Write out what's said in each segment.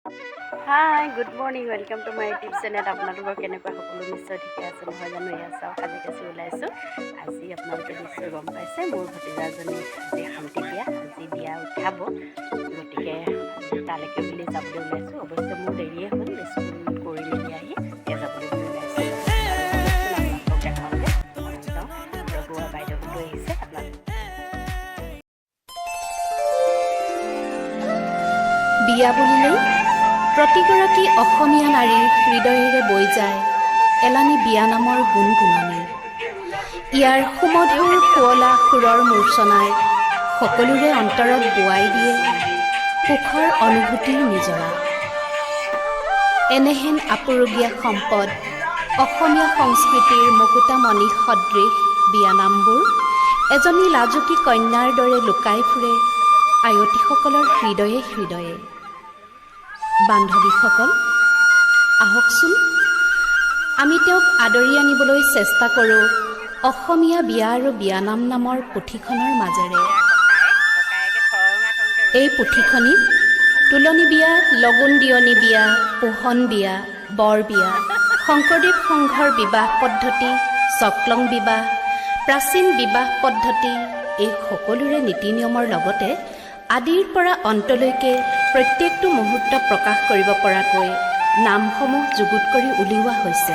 Hi good morning welcome to my YouTube channel. আপোনালোকৰ কেনেকুৱা সকলো নিশ্চয় ঠিকে আছে নহয় জানো? এয়া চাওক সাজি কাচি ওলাইছোঁ। আজি আপোনালোকে নিশ্চয় গম পাইছে মোৰ ভতিজাজনী আজি শান্তি বিয়া, আজি বিয়া উঠাব, গতিকে তালৈকে বুলি যাবলৈ ওলাইছোঁ। অৱশ্যে মোৰ দেৰিয়ে হ'ল, স্কুল কৰি মেলি আহি এতিয়া যাবলৈ বুলি ওলাইছোঁ। আপোনালোকক দেখাওঁগৈ যাওঁ। ৰঘুৱা বাইদেউহঁতো আহিছে। বিয়া বুলিলেই প্ৰতিগৰাকী অসমীয়া নাৰীৰ হৃদয়েৰে বৈ যায় এলানি বিয়া নামৰ গুণগুণনি। ইয়াৰ সুমধুৰ শুৱলা সুৰৰ মূৰ্ছনাই সকলোৰে অন্তৰত বোৱাই দিয়ে সুখৰ অনুভূতিৰ নিজৰা। এনেহেন আপুৰুগীয়া সম্পদ অসমীয়া সংস্কৃতিৰ মুকুতামণি সদৃশ বিয়ানামবোৰ এজনী লাজুকী কন্যাৰ দৰে লুকাই ফুৰে আয়তীসকলৰ হৃদয়ে হৃদয়ে। বান্ধৱীসকল, আহকচোন আমি তেওঁক আদৰি আনিবলৈ চেষ্টা কৰোঁ অসমীয়া বিয়া আৰু বিয়ানাম নামৰ পুথিখনৰ মাজেৰে। এই পুথিখনিত তোলনি বিয়া, লগুণ দিয়নি বিয়া, পোহন বিয়া, বৰ বিয়া, শংকৰদেৱ সংঘৰ বিবাহ পদ্ধতি, চকলং বিবাহ, প্ৰাচীন বিবাহ পদ্ধতি এই সকলোৰে নীতি নিয়মৰ লগতে আদিৰ পৰা অন্তলৈকে প্ৰত্যেকটো মুহূৰ্ত প্ৰকাশ কৰিব পৰাকৈ নামসমূহ যুগুত কৰি উলিওৱা হৈছে।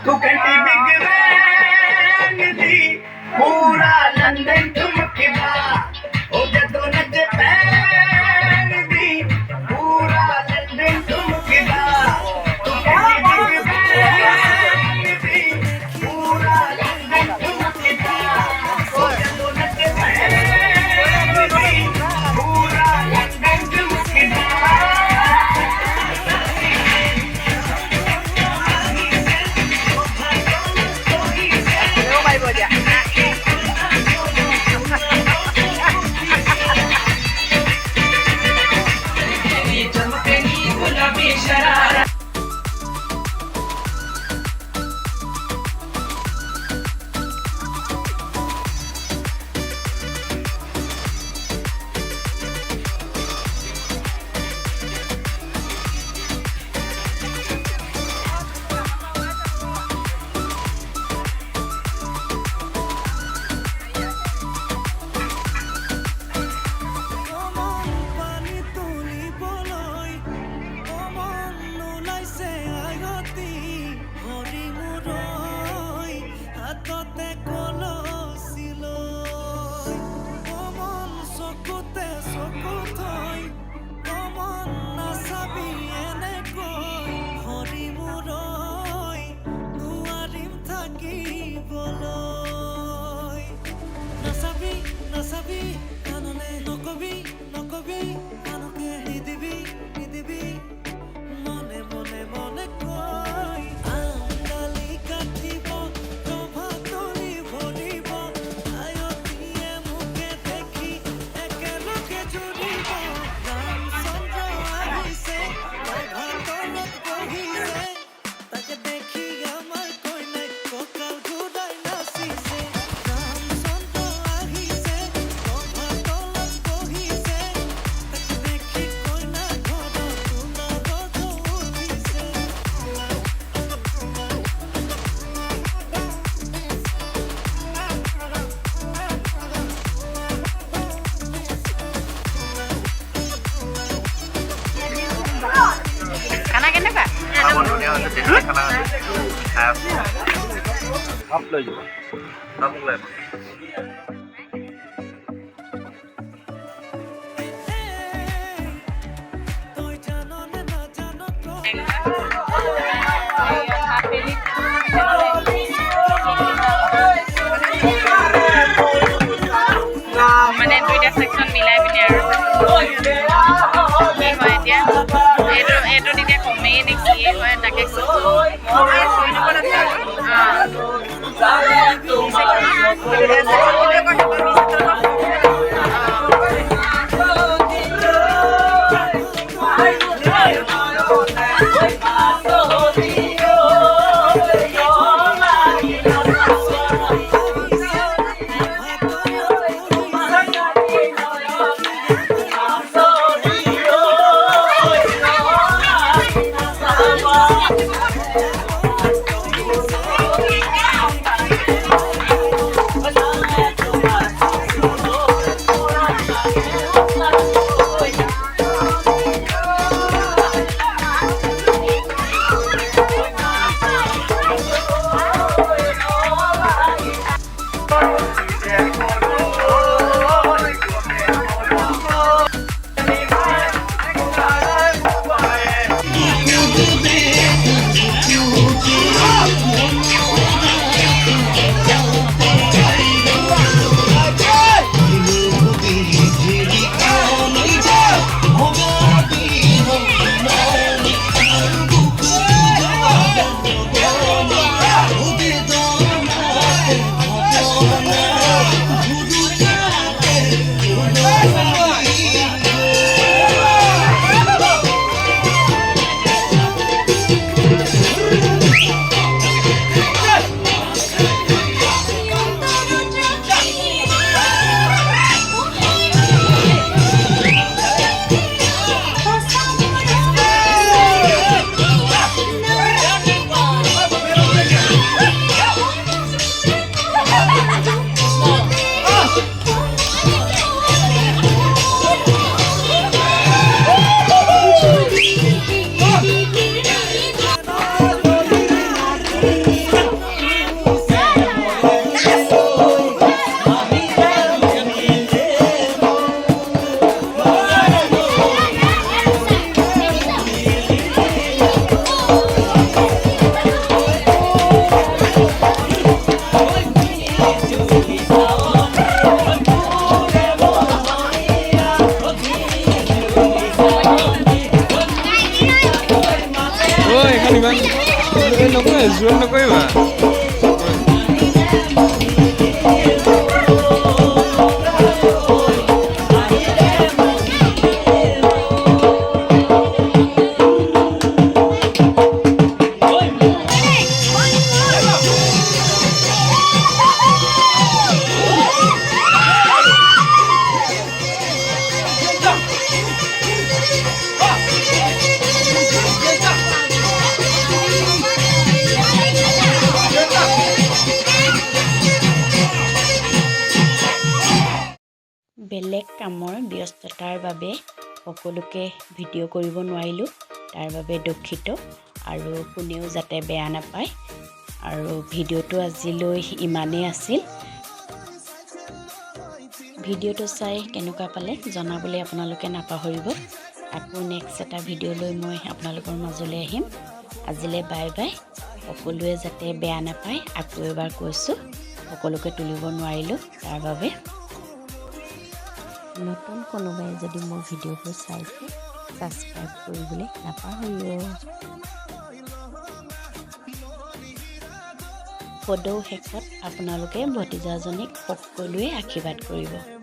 तू कंटी बिग बैंग दी पूरा लंदन चमकदा ओ जदों नच बैंग दी पूरा लंदन चमकदा तू कंटी बिग बैंग दी पूरा लंदन चमकदा ओ जदों नच बैंग दी पूरा लंदन चमकदा Up লৈ যোৱা up লৈ মানে দুইটা সেকশন মিলাই পিনে আৰু কি হয় এতিয়া এইটো তেতিয়া কমেই নে কি হয় তাকে জোৰ নকৰিবা বেলেগ কামৰ ব্যস্ততাৰ বাবে সকলোকে ভিডিঅ' কৰিব নোৱাৰিলোঁ তাৰ বাবে দুখিত আৰু কোনেও যাতে বেয়া নাপায় আৰু ভিডিঅ'টো আজিলৈ ইমানেই আছিল ভিডিঅ'টো চাই কেনেকুৱা পালে জনাবলৈ আপোনালোকে নাপাহৰিব আকৌ নেক্সট এটা ভিডিঅ' লৈ মই আপোনালোকৰ মাজলৈ আহিম আজিলৈ বাই বাই সকলোৱে যাতে বেয়া নাপায় আকৌ এবাৰ কৈছোঁ সকলোকে তুলিব নোৱাৰিলোঁ তাৰ বাবে নতুন কোনোবাই যদি মোৰ ভিডিঅ'বোৰ চাইছে সাবস্ক্ৰাইব কৰিবলৈ নাপাহৰিব সদৌ শেষত আপোনালোকে ভতিজাজনীক সকলোৱে আশীৰ্বাদ কৰিব